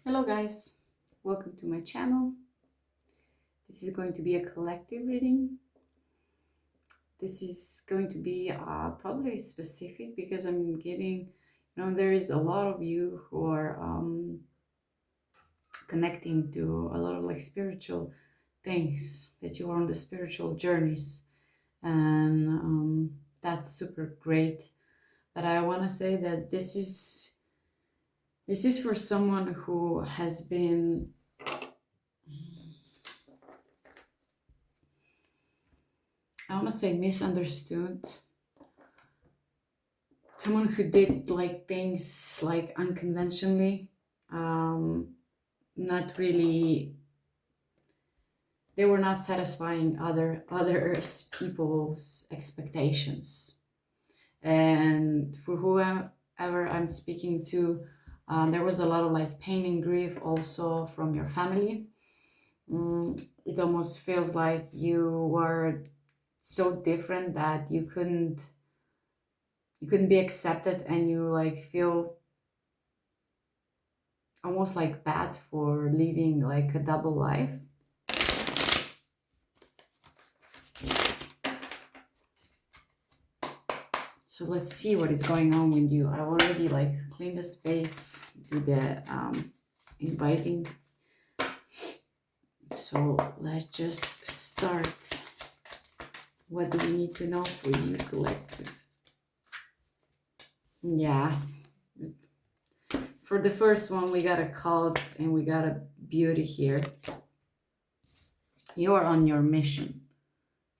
Hello guys, welcome to my channel. This is going to be a collective reading. This is going to be probably specific because I'm getting, there is a lot of you who are connecting to a lot of like spiritual things, that you are on the spiritual journeys, and that's super great. But I want to say that this is for someone who has been, I want to say, misunderstood. Someone who did like things like unconventionally, not really, they were not satisfying others people's expectations. And for whoever I'm speaking to, there was a lot of like pain and grief also from your family. It almost feels like you were so different that you couldn't be accepted, and you like feel almost like bad for living like a double life. So let's see what is going on with you. I already like cleaned the space, do the inviting. So let's just start. What do we need to know for you, collective? Yeah. For the first one, we got a cult and we got a beauty here. You are on your mission,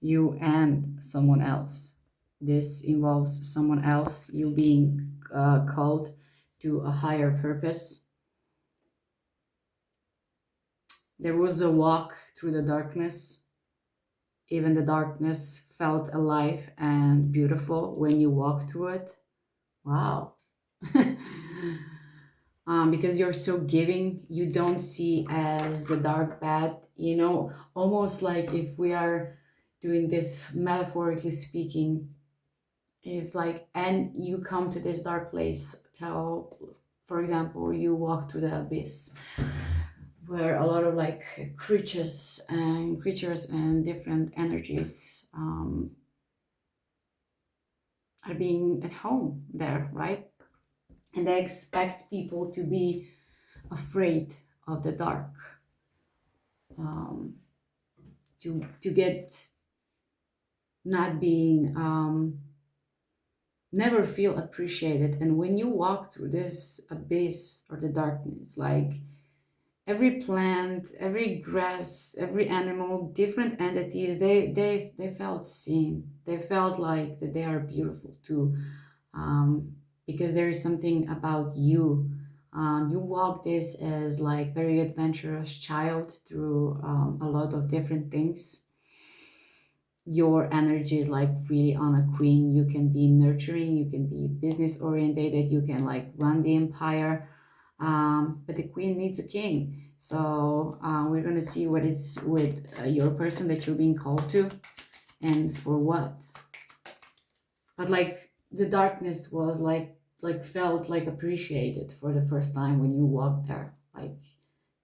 you and someone else. This involves someone else, you being called to a higher purpose. There was a walk through the darkness. Even the darkness felt alive and beautiful when you walked through it. Wow. Because you're so giving, you don't see as the dark bad, almost like if we are doing this metaphorically speaking, if like, and you come to this dark place, for example, you walk through the abyss where a lot of like creatures and different energies are being at home there, right? And they expect people to be afraid of the dark, to get not being never feel appreciated. And when you walk through this abyss or the darkness, like every plant, every grass, every animal, different entities, they felt seen. They felt like that they are beautiful too, because there is something about you. You walk this as like very adventurous child through a lot of different things. Your energy is like really on a queen. You can be nurturing, you can be business orientated, you can like run the empire, but the queen needs a king. So we're gonna see what is with your person that you're being called to and for what. But like the darkness was like felt like appreciated for the first time when you walked there. Like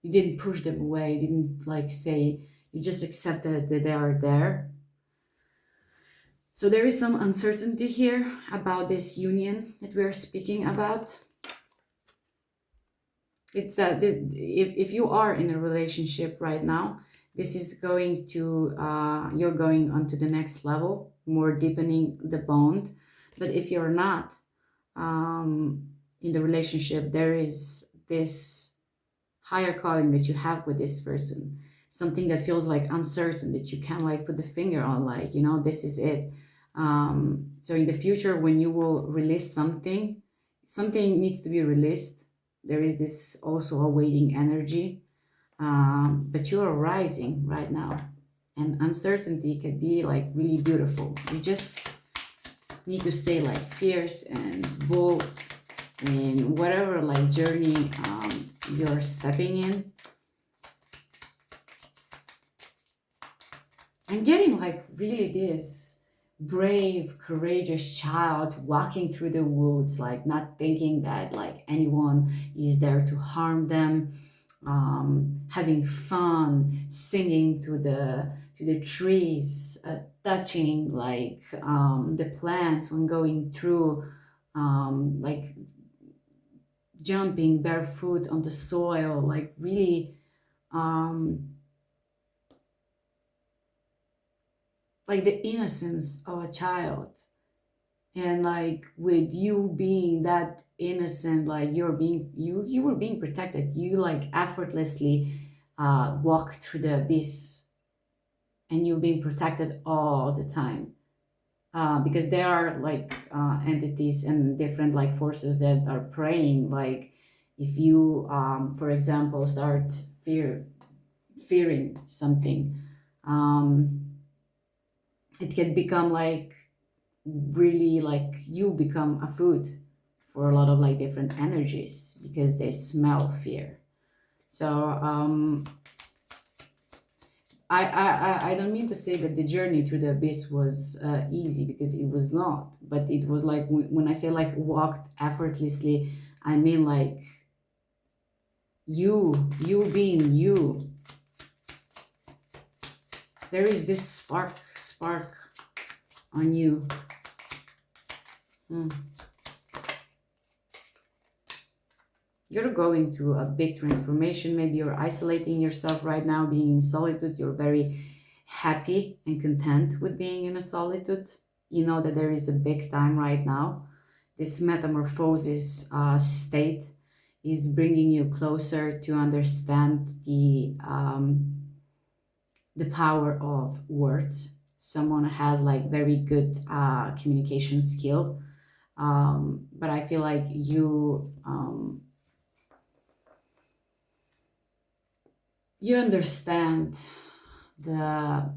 you didn't push them away, you didn't like say, you just accepted that they are there. So there is some uncertainty here about this union that we are speaking about. It's that if you are in a relationship right now, this is going to, you're going on to the next level, more deepening the bond. But if you're not in the relationship, there is this higher calling that you have with this person, something that feels like uncertain, that you can't like put the finger on, like, this is it. So in the future, when you will release something needs to be released. There is this also awaiting energy, but you are rising right now, and uncertainty can be like really beautiful. You just need to stay like fierce and bold in whatever like journey you're stepping in. I'm getting like really this brave, courageous child walking through the woods, like not thinking that like anyone is there to harm them. having fun, singing to the trees, touching like the plants when going through, like jumping barefoot on the soil, like really like the innocence of a child. And like with you being that innocent, like you were being protected, you like effortlessly walk through the abyss, and you're being protected all the time, because there are like entities and different like forces that are praying. Like if you for example start fearing something, um, it can become like really like you become a food for a lot of like different energies because they smell fear. So I don't mean to say that the journey through the abyss was easy, because it was not. But it was like when I say like walked effortlessly, I mean like you being you. There is this spark on you. Hmm. You're going through a big transformation. Maybe you're isolating yourself right now, being in solitude. You're very happy and content with being in a solitude. You know that there is a big time right now. This metamorphosis state is bringing you closer to understand the power of words. Someone has like very good communication skill, but I feel like you understand the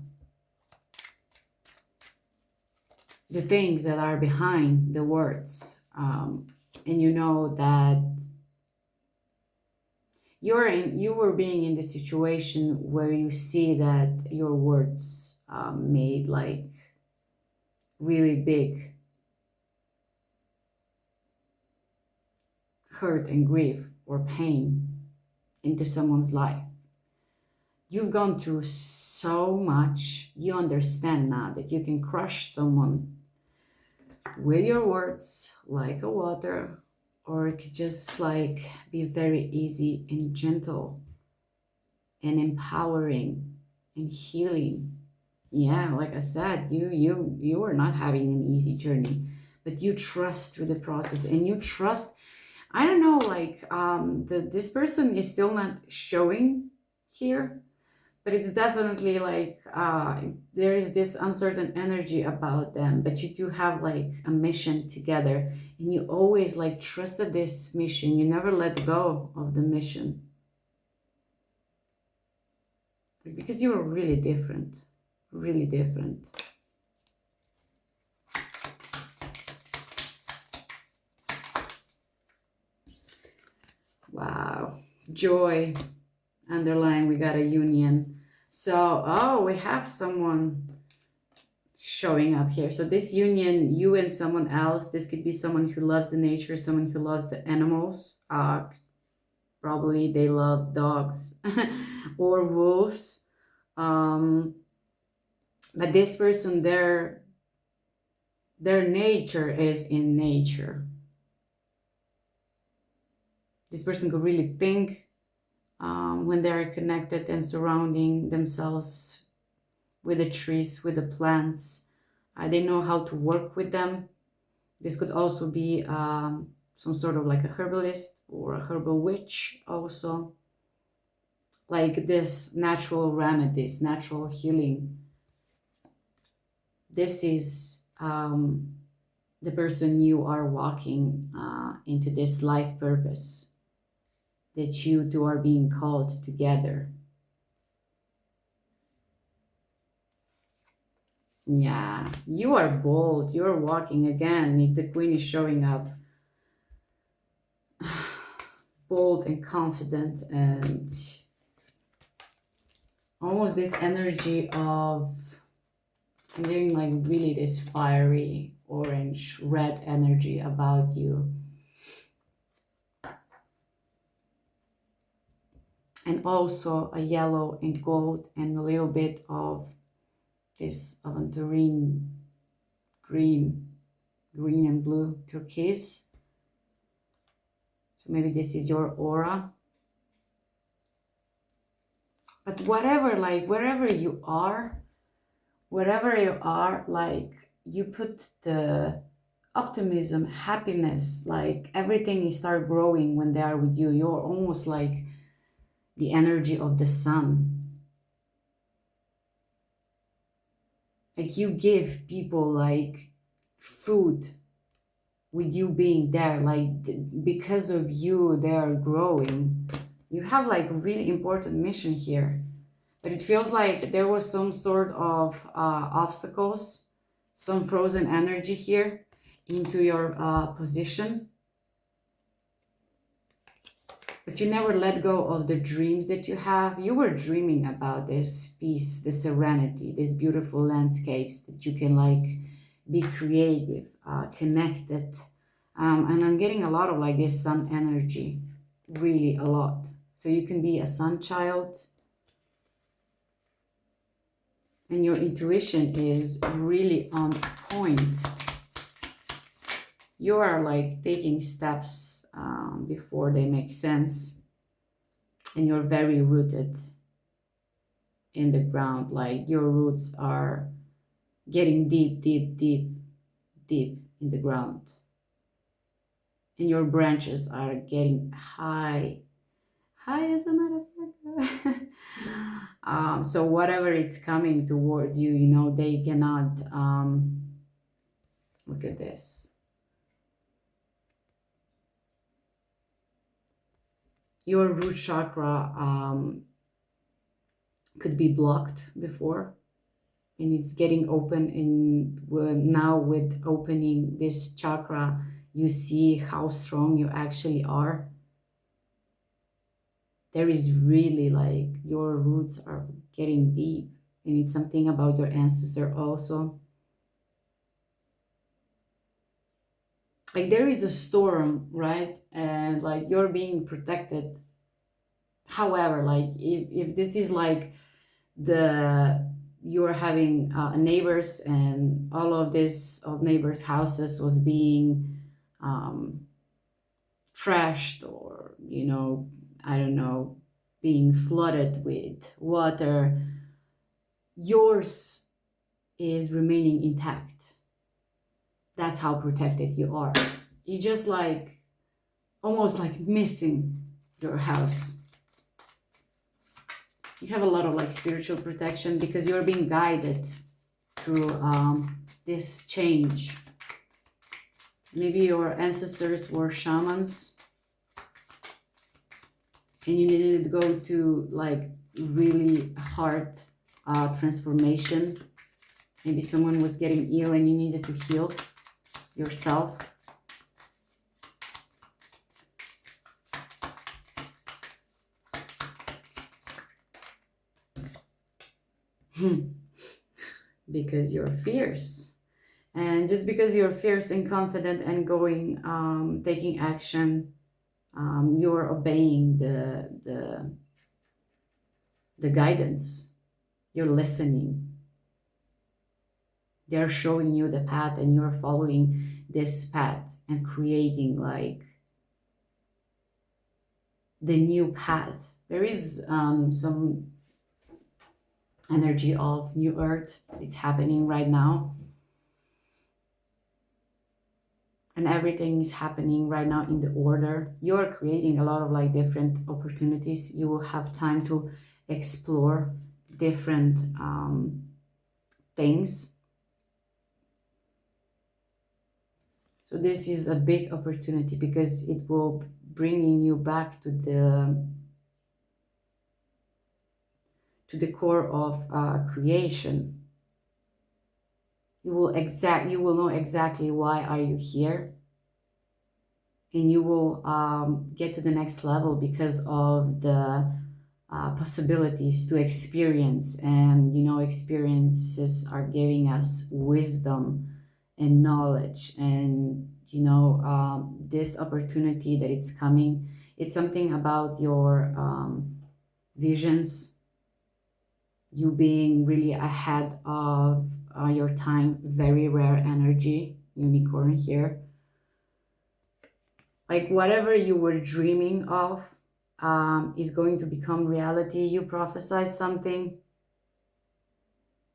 the things that are behind the words, and you know that you were being in the situation where you see that your words made like really big hurt and grief or pain into someone's life. You've gone through so much. You understand now that you can crush someone with your words like a water, or it could just like be very easy and gentle and empowering and healing. Yeah, like I said, you are not having an easy journey, but you trust through the process, and you trust. I don't know, like this person is still not showing here, but it's definitely like there is this uncertain energy about them, but you do have like a mission together, and you always like trusted this mission. You never let go of the mission, because you are really different, really different. Wow. Joy underlying, we got a union. So oh, we have someone showing up here. So this union, you and someone else, this could be someone who loves the nature, someone who loves the animals. Probably they love dogs or wolves. Um, but this person, their nature is in nature. This person could really think when they are connected and surrounding themselves with the trees, with the plants. They know how to work with them. This could also be some sort of like a herbalist or a herbal witch also. Like this natural remedies, natural healing. This is the person you are walking into this life purpose that you two are being called together. Yeah, you are bold. You're walking again. The queen is showing up bold and confident, and almost this energy of getting like really this fiery orange red energy about you. and also a yellow and gold and a little bit of this aventurine green, green and blue turquoise. So maybe this is your aura. But whatever, like wherever you are, like you put the optimism, happiness, like everything is start growing when they are with you. You're almost like the energy of the sun. Like you give people like food with you being there, like because of you they are growing. You have like really important mission here, but it feels like there was some sort of obstacles, some frozen energy here into your position, but you never let go of the dreams that you have. You were dreaming about this peace, the serenity, these beautiful landscapes that you can like be creative, connected. And I'm getting a lot of like this sun energy, really a lot. So you can be a sun child, and your intuition is really on point. You are like taking steps before they make sense, and you're very rooted in the ground. Like your roots are getting deep, deep, deep, deep in the ground, and your branches are getting high, high as a matter of fact. So whatever it's coming towards you, you know, they cannot look at this. Your root chakra could be blocked before, and it's getting open. And now with opening this chakra, you see how strong you actually are. There is really like your roots are getting deep, and it's something about your ancestor also. Like there is a storm, right? And like you're being protected. However, like if this is like the you're having neighbors, and all of this of neighbors houses was being um, trashed, or you know, I don't know, being flooded with water, yours is remaining intact. That's how protected you are. You just like almost like missing your house. You have a lot of like spiritual protection because you're being guided through this change. Maybe your ancestors were shamans, and you needed to go to like really hard transformation. Maybe someone was getting ill and you needed to heal yourself. Because you're fierce. And just because you're fierce and confident and going, taking action, you're obeying the guidance. You're listening. They're showing you the path, and you're following this path and creating like the new path. There is some energy of new earth. It's happening right now, and everything is happening right now in the order. You're creating a lot of like different opportunities. You will have time to explore different things. So this is a big opportunity because it will bringing you back to the core of creation. You will know exactly why are you here, and you will get to the next level because of the possibilities to experience. And you know, experiences are giving us wisdom and knowledge, and you know, this opportunity that it's coming, it's something about your visions, you being really ahead of your time, very rare energy, unicorn here. Like whatever you were dreaming of is going to become reality. You prophesied something,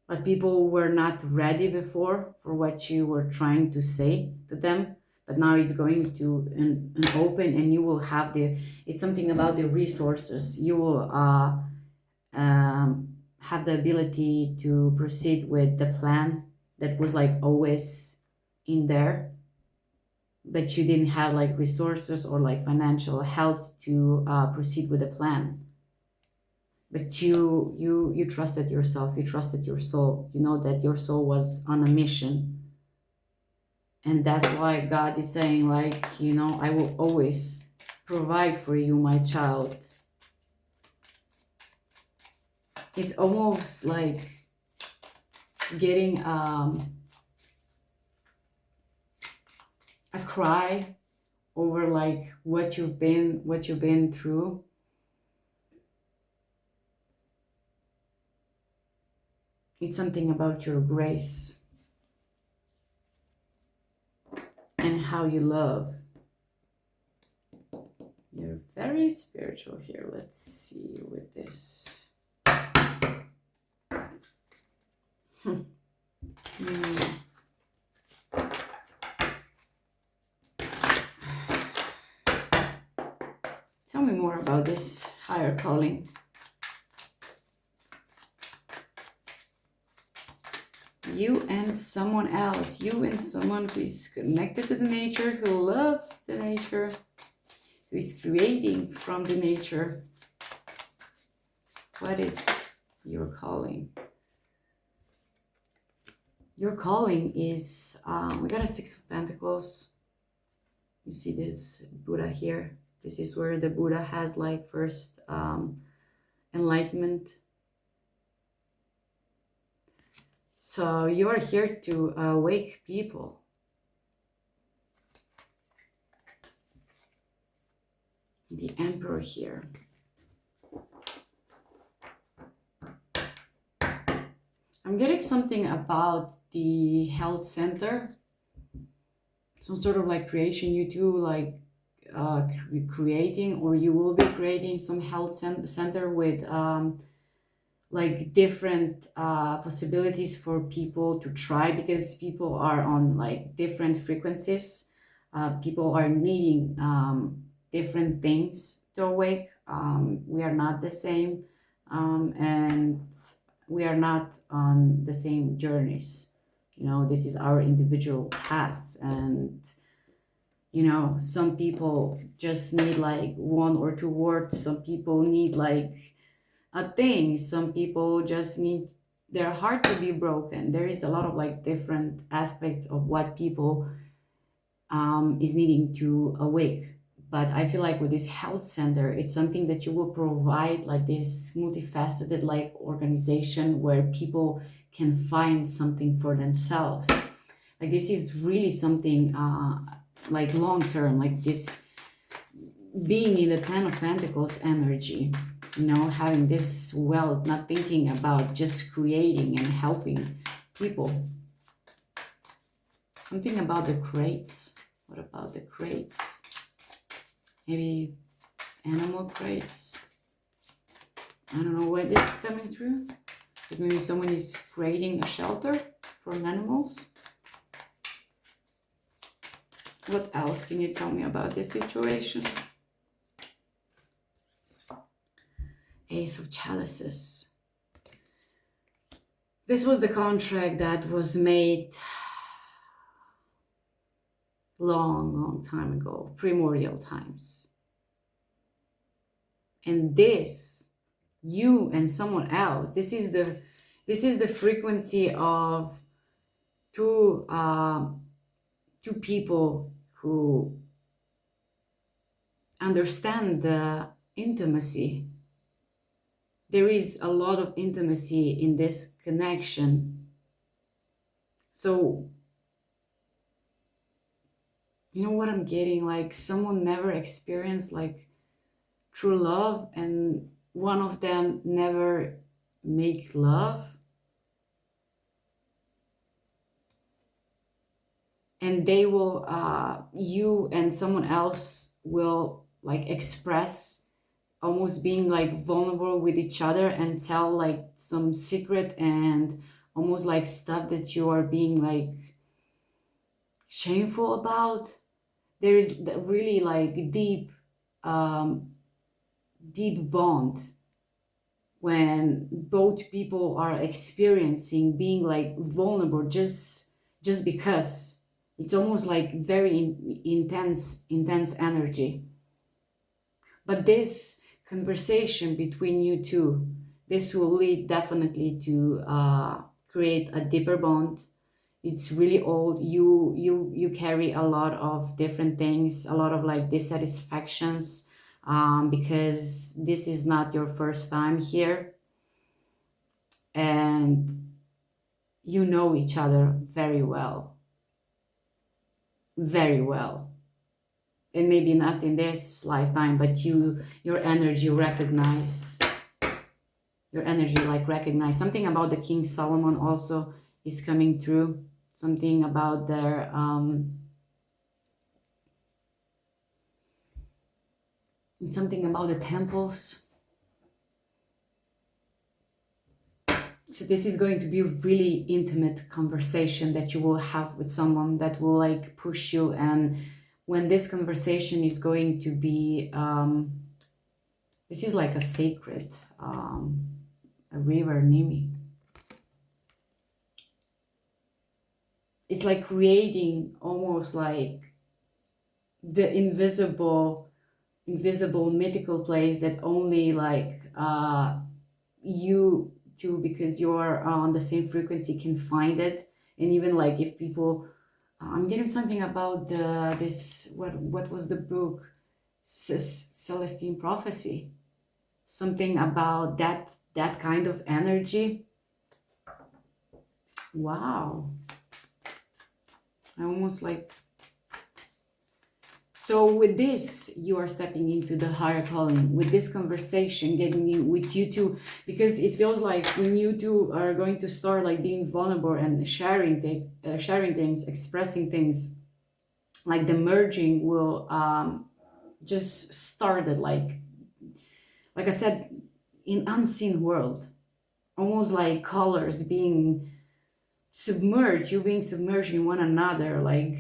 but people were not ready before for what you were trying to say to them. But now it's going to an open, and you will have it's something about the resources. You will have the ability to proceed with the plan that was like always in there, but you didn't have like resources or like financial health to proceed with the plan. But you trusted yourself, you trusted your soul, you know that your soul was on a mission. And that's why God is saying, like, you know, I will always provide for you, my child. It's almost like getting a cry over like what you've been through. It's something about your grace and how you love. You're very spiritual here. Let's see with this. Tell me more about this higher calling. You and someone else, you and someone who is connected to the nature, who loves the nature, who is creating from the nature. What is your calling? Your calling is, we got a Six of Pentacles. You see this Buddha here. This is where the Buddha has like first enlightenment. So you are here to wake people. The Emperor here. I'm getting something about the health center. Some sort of like creation, you two like creating, or you will be creating some health center with like different possibilities for people to try, because people are on like different frequencies. People are needing different things to awake. We are not the same, and we are not on the same journeys. You know, this is our individual paths, and you know, some people just need like one or two words. Some people need like a thing. Some people just need their heart to be broken. There is a lot of like different aspects of what people is needing to awake. But I feel like with this health center, it's something that you will provide like this multifaceted like organization where people can find something for themselves. Like this is really something like long term, like this being in the Ten of Pentacles energy, you know, having this wealth, not thinking about just creating and helping people. Something about the crates. What about the crates? Maybe animal crates. I don't know where this is coming through. But maybe someone is creating a shelter for animals. What else can you tell me about this situation? Ace of Chalices. This was the contract that was made long time ago, primordial times. And this, you and someone else, this is the frequency of two people who understand the intimacy. There is a lot of intimacy in this connection. So, you know what I'm getting? Like someone never experienced like true love, and one of them never make love, and they will you and someone else will like express, almost being like vulnerable with each other and tell like some secret and almost like stuff that you are being like shameful about. There is really like um, deep bond when both people are experiencing being like vulnerable, just because it's almost like very intense energy. But this conversation between you two, this will lead definitely to create a deeper bond. It's really old. You carry a lot of different things, a lot of like dissatisfactions, because this is not your first time here, and you know each other very well, very well. And maybe not in this lifetime, but your energy recognize, your energy like recognize something about the King Solomon also is coming through. Something about their something about the temples. So this is going to be a really intimate conversation that you will have with someone that will like push you. And when this conversation is going to be this is like a sacred a river Nimi. It's like creating almost like the invisible mythical place that only like you two, because you're on the same frequency, can find it. And even like if people I'm getting something about the this what was the book, Celestine Prophecy, something about that kind of energy. Wow, I almost like. So with this, you are stepping into the higher calling. With this conversation, getting you with you two, because it feels like when you two are going to start like being vulnerable and sharing things, expressing things, like the merging will just started like I said, in unseen world, almost like colors being submerged, you being submerged in one another, like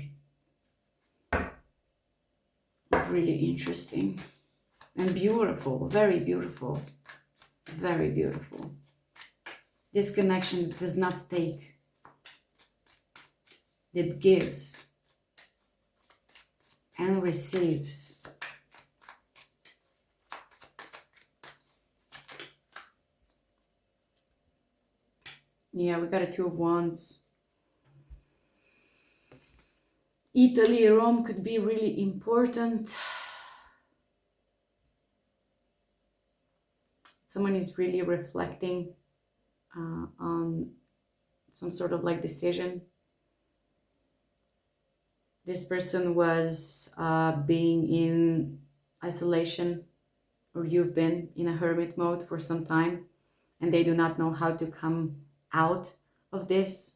really interesting. And beautiful, very beautiful, very beautiful. This connection does not take, it gives and receives. Yeah, we got a Two of Wands. Italy, Rome could be really important. Someone is really reflecting on some sort of like decision. This person was being in isolation, or you've been in a hermit mode for some time, and they do not know how to come out of this.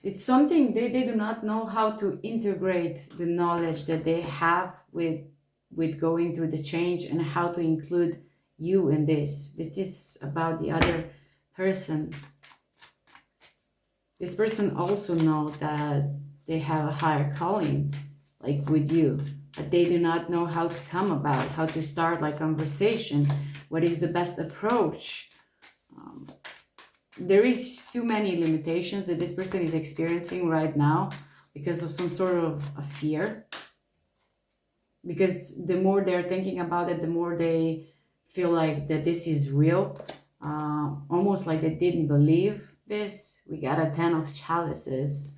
It's something they do not know how to integrate the knowledge that they have with going through the change, and how to include you in this. This is about the other person. This person also know that they have a higher calling, like with you, but they do not know how to come about, how to start like conversation, what is the best approach. There is too many limitations that this person is experiencing right now because of some sort of a fear. Because the more they're thinking about it, the more they feel like that this is real. Almost like they didn't believe this. We got a 10 of chalices.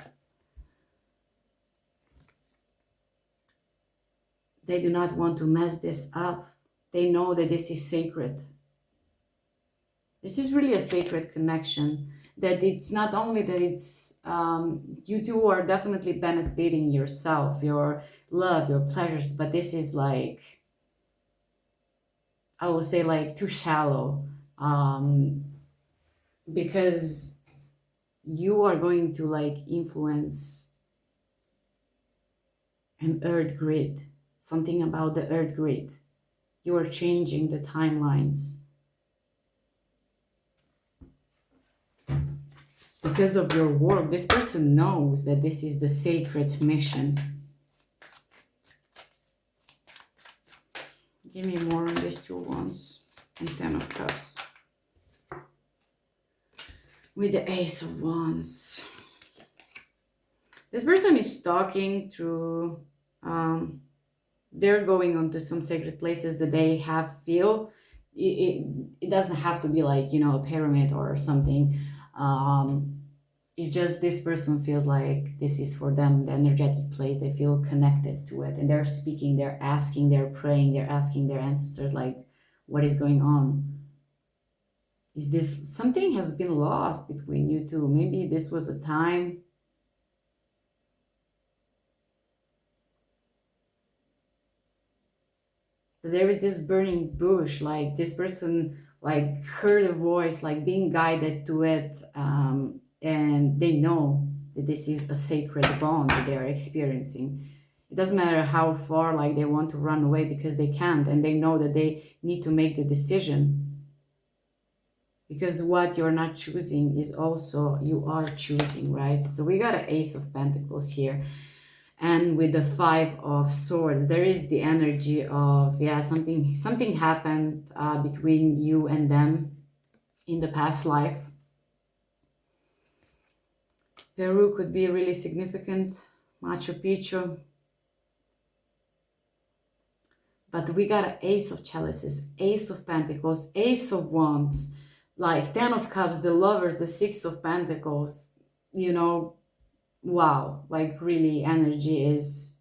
They do not want to mess this up. They know that this is sacred. This is really a sacred connection, that it's not only that it's you two are definitely benefiting yourself, your love, your pleasures, but this is like, I will say, like too shallow, um, because you are going to like influence an earth grid, something about the earth grid. You are changing the timelines because of your work. This person knows that this is the sacred mission. Give me more on these two wands and 10 of cups. With the ace of wands. This person is talking through, they're going onto some sacred places that they have feel. It doesn't have to be like, you know, a pyramid or something. It's just this person feels like this is for them, the energetic place. They feel connected to it, and they're speaking, they're asking, they're praying, they're asking their ancestors, like, what is going on? Is this something has been lost between you two? Maybe this was a time that there is this burning bush, like this person like heard a voice, like being guided to it, and they know that this is a sacred bond that they are experiencing. It doesn't matter how far like they want to run away, because they can't, and they know that they need to make the decision, because what you're not choosing is also you are choosing, right? So we got an ace of pentacles here, and with the 5 of swords, there is the energy of, yeah, something happened between you and them in the past life. Peru could be really significant, Machu Picchu. But we got an ace of chalices, ace of pentacles, ace of wands, like 10 of cups, the lovers, the 6 of pentacles, you know. Wow, like really energy is,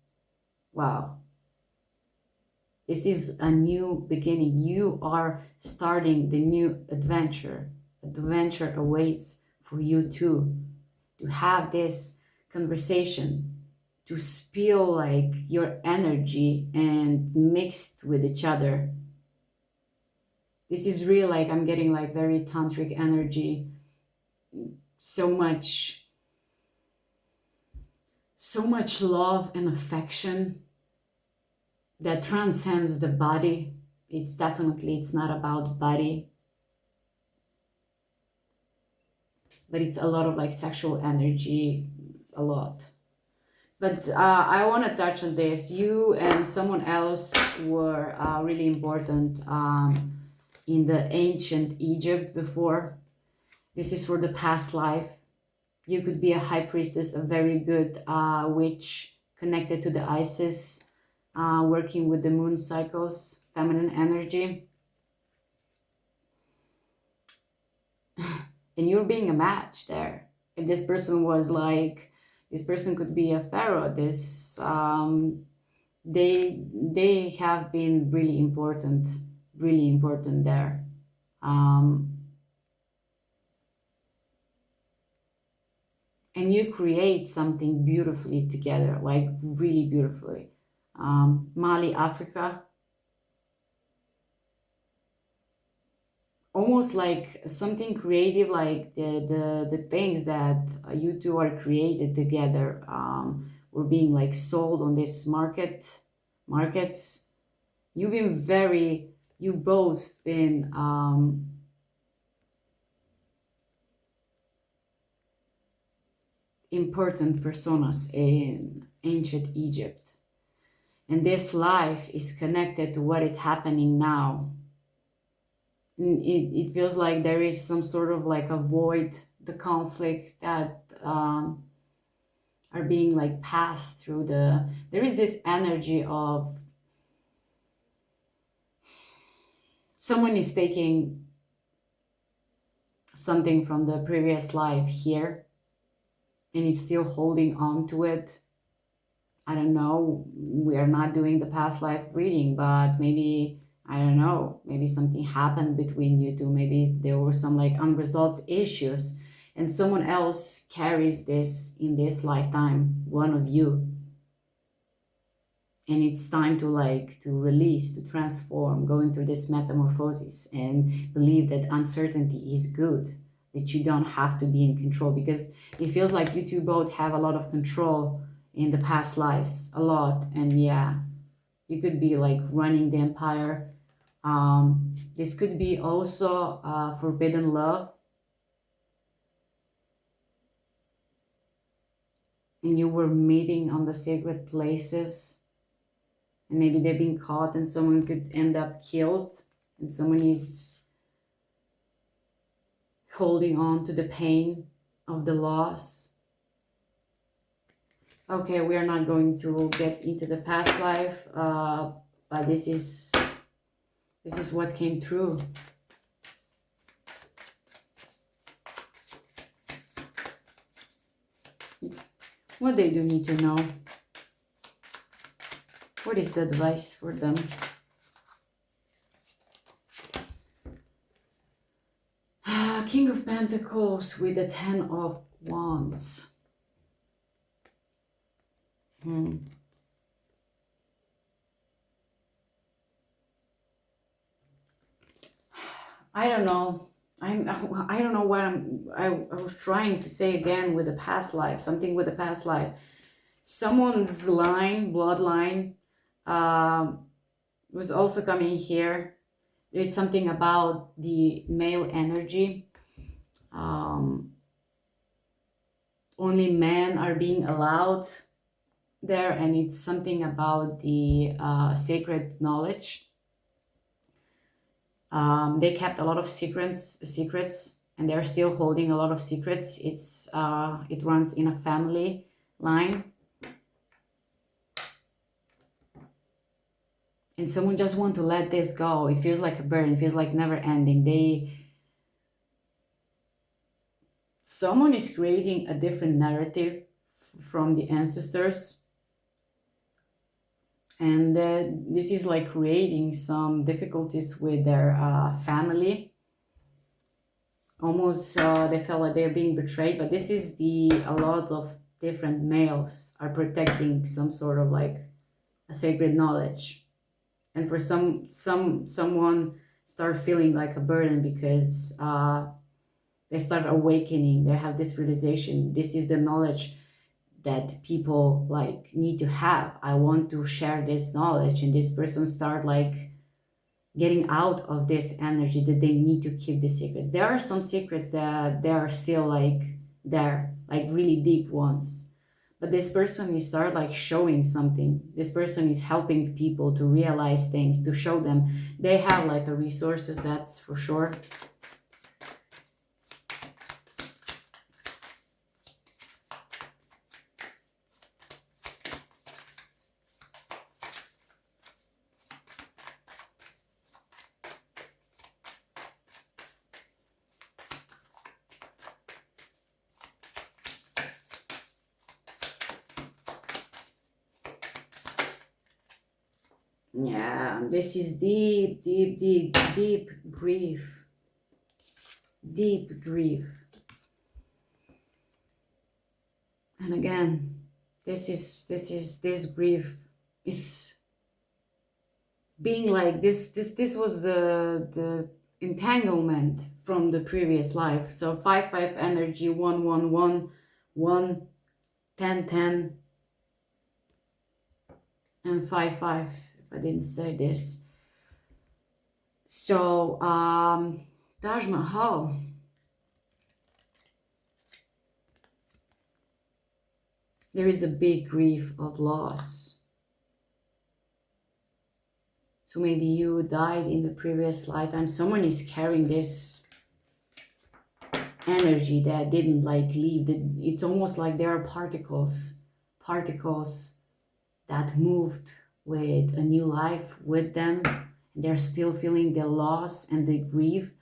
wow. This is a new beginning. You are starting the new adventure. Adventure awaits for you too. To have this conversation, to spill like your energy and mixed with each other. This is real, like I'm getting like very tantric energy. So much love and affection that transcends the body. It's not about body, but it's a lot of like sexual energy, a lot. But I want to touch on this. You and someone else were really important in the ancient Egypt before. This is for the past life. You could be a high priestess, a very good witch connected to the Isis, working with the moon cycles, feminine energy. And you're being a match there. If this person was like, this person could be a pharaoh. They have been really important there. And you create something beautifully together, like really beautifully. Mali, Africa, almost like something creative, like the things that you two are created together were being like sold on this markets. You both been important personas in ancient Egypt, and this life is connected to what is happening now. It feels like there is some sort of like a void, the conflict that are being like passed through there is this energy of someone is taking something from the previous life here, and it's still holding on to it. I don't know, we are not doing the past life reading, but maybe I don't know, maybe something happened between you two, maybe there were some like unresolved issues, and someone else carries this in this lifetime, one of you, and it's time to like to release, to transform, go into this metamorphosis and believe that uncertainty is good, that you don't have to be in control, because it feels like you two both have a lot of control in the past lives, a lot. And yeah, you could be like running the empire. This could be also forbidden love, and you were meeting on the sacred places, and maybe they've been caught and someone could end up killed, and someone is holding on to the pain of the loss. Okay, we are not going to get into the past life, but this is what came through. What they do need to know. What is the advice for them? King of Pentacles with the Ten of Wands. I don't know. I don't know what I was trying to say again with the past life. Something with the past life. Someone's bloodline, was also coming here. It's something about the male energy. Only men are being allowed there, and it's something about the sacred knowledge. They kept a lot of secrets, and they're still holding a lot of secrets. It runs in a family line, and someone just want to let this go. It feels like a burden. It feels like never ending. Someone is creating a different narrative from the ancestors, and this is like creating some difficulties with their family. Almost they felt like they're being betrayed, but this is a lot of different males are protecting some sort of like a sacred knowledge, and for someone start feeling like a burden because they start awakening. They have this realization, this is the knowledge that people like need to have. I want to share this knowledge, and this person start like getting out of this energy that they need to keep the secrets. There are some secrets that they are still like there, like really deep ones, but this person is start like showing something. This person is helping people to realize things, to show them they have like the resources, that's for sure. Yeah, this is deep grief. Deep grief. And again, this grief is being like this was the entanglement from the previous life. So 5-5 energy, 1-1-1, 1-10-10, and 5-5, if I didn't say this. So Taj Mahal. There is a big grief of loss. So maybe you died in the previous lifetime. Someone is carrying this energy that didn't like leave. It's almost like there are particles that moved with a new life with them. They're still feeling the loss and the grief.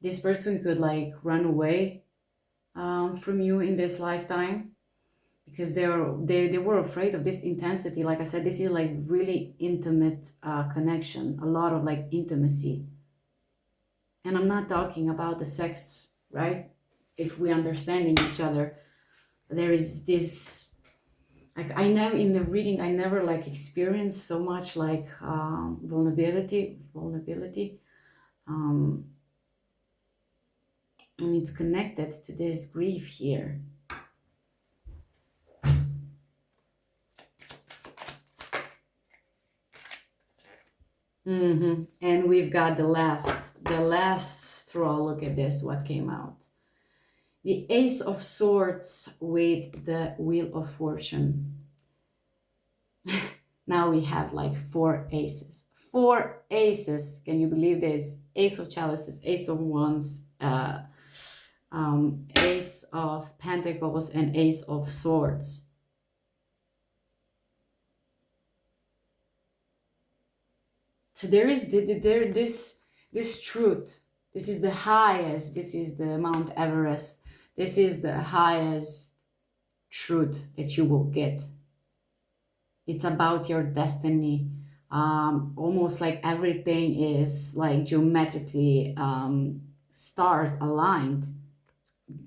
This person could like run away from you in this lifetime, because they were afraid of this intensity. Like I said, this is like really intimate connection, a lot of like intimacy. And I'm not talking about the sex, right? If we understanding each other, there is this, like, I never in the reading, I never like experienced so much like vulnerability, um, and it's connected to this grief here. And we've got the last straw. Look at this, what came out. The Ace of Swords with the Wheel of Fortune. Now we have like four aces. Four aces. Can you believe this? Ace of Chalices, Ace of Wands, Ace of Pentacles, and Ace of Swords. So there is this truth. This is the highest. This is the Mount Everest. This is the highest truth that you will get. It's about your destiny. Almost like everything is like geometrically stars aligned.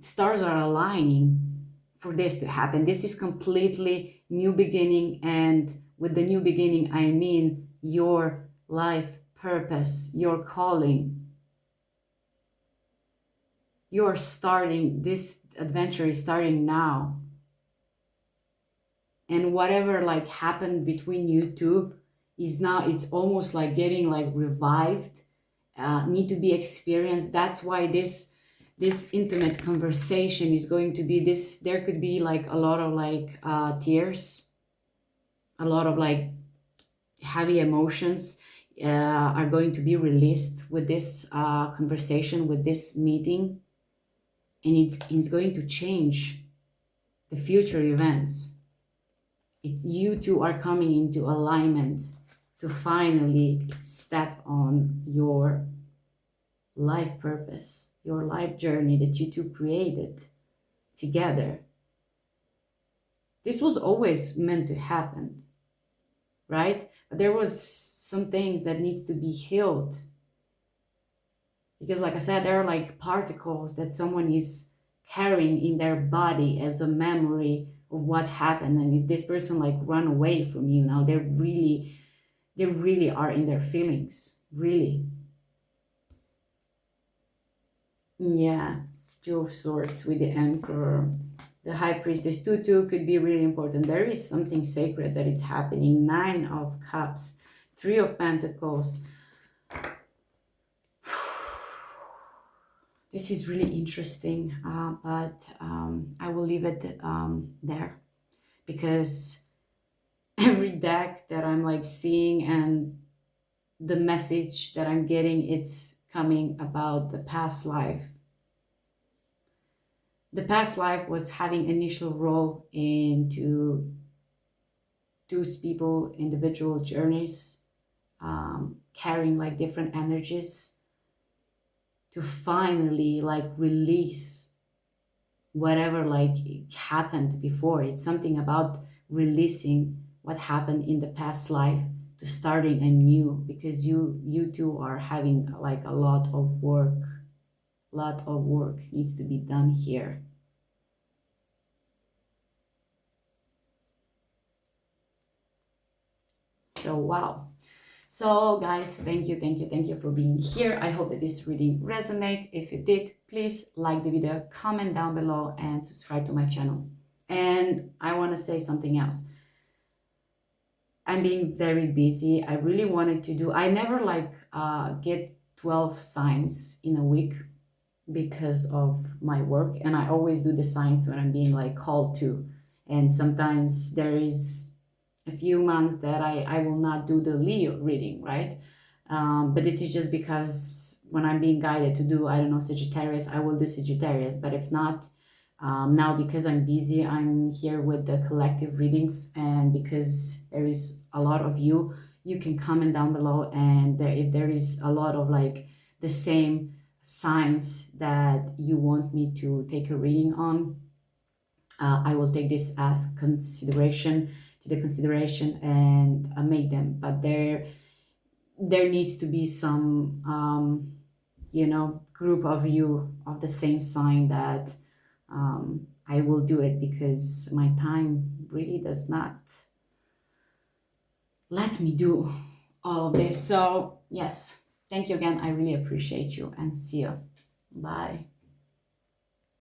Stars are aligning for this to happen. This is completely new beginning, and with the new beginning, I mean your life purpose, your calling. You're starting, this adventure is starting now. And whatever like happened between you two is now, it's almost like getting like revived, need to be experienced. That's why this intimate conversation is going to be this. There could be like a lot of like tears, a lot of like heavy emotions are going to be released with this conversation, with this meeting, and it's going to change the future events. You two are coming into alignment to finally step on your life purpose, your life journey that you two created together. This was always meant to happen, right? But there was some things that needs to be healed. Because like I said, there are like particles that someone is carrying in their body as a memory of what happened. And if this person like run away from you now, they really are in their feelings, really. Yeah, Two of Swords with the Emperor. The High Priestess 2-2 could be really important. There is something sacred that it's happening. 9 of Cups, 3 of Pentacles. This is really interesting, but I will leave it there, because every deck that I'm like seeing and the message that I'm getting, it's coming about the past life. The past life was having initial role into those people, individual journeys, carrying like different energies to finally like release whatever like happened before. It's something about releasing what happened in the past life to starting anew, because you two are having like a lot of work needs to be done here. So wow. So guys, thank you for being here. I hope that this reading resonates. If it did, please like the video, comment down below, and subscribe to my channel. And I want to say something else. I'm being very busy. I really wanted to do, I never like get 12 signs in a week because of my work, and I always do the signs when I'm being like called to. And sometimes there is a few months that I will not do the Leo reading, right? But this is just because when I'm being guided to do, I don't know, Sagittarius, I will do Sagittarius. But if not, now because I'm busy, I'm here with the collective readings, and because there is a lot of you can comment down below, and if there is a lot of like the same signs that you want me to take a reading on, I will take this as consideration to the consideration and make them. But there needs to be some group of you of the same sign that I will do it, because my time really does not let me do all of this. So yes, thank you again. I really appreciate you, and see you. Bye.